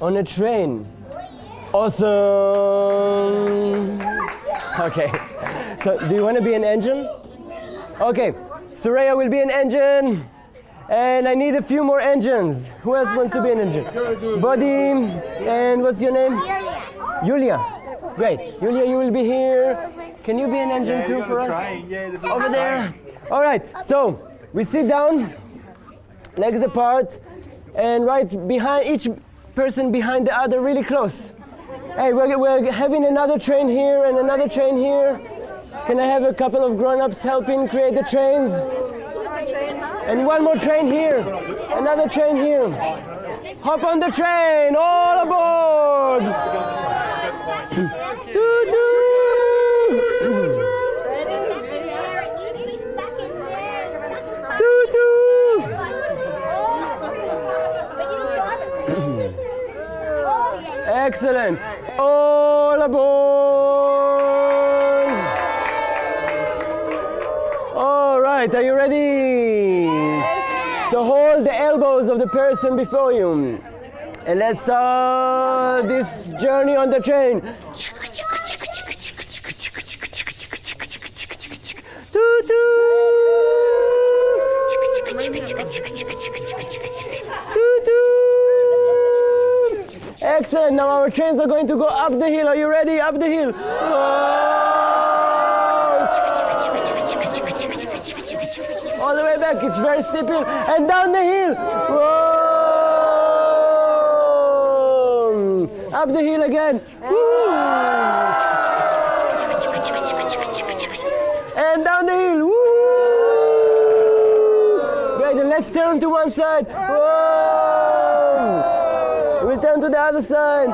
on a train. Awesome. Okay. So, do you want to be an engine? Okay. Soraya will be an engine. And I need a few more engines. Who else wants to be an engine? Buddy. And what's your name? Julia. Great. Julia, you will be here. Can you be an engine too for us? Over there. All right. So we sit down, legs apart, and right behind each person behind the other, really close. Hey, we're having another train here and another train here. Can I have a couple of grown-ups helping create the trains? And one more train here. Another train here. Hop on the train. All aboard. Excellent. All aboard. All right, are you ready? Yes. So hold the elbows of the person before you. And let's start this journey on the train. Excellent. Now our trains are going to go up the hill. Are you ready? Up the hill. All the way back. It's very steep hill. And down the hill. Up the hill again. And down the hill. Great. And let's turn to one side. We'll turn to the other side.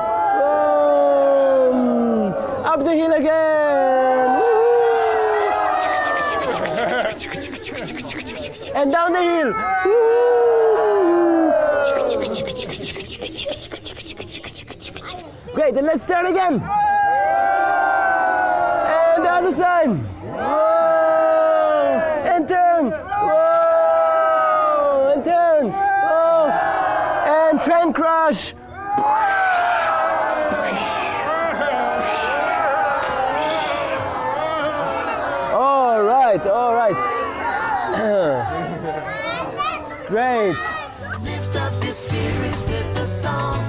Up the hill again. And down the hill. Great, then let's turn again. And the other side. And turn. And turn. And train crash. All right. Great. Lift up your spirits with a song.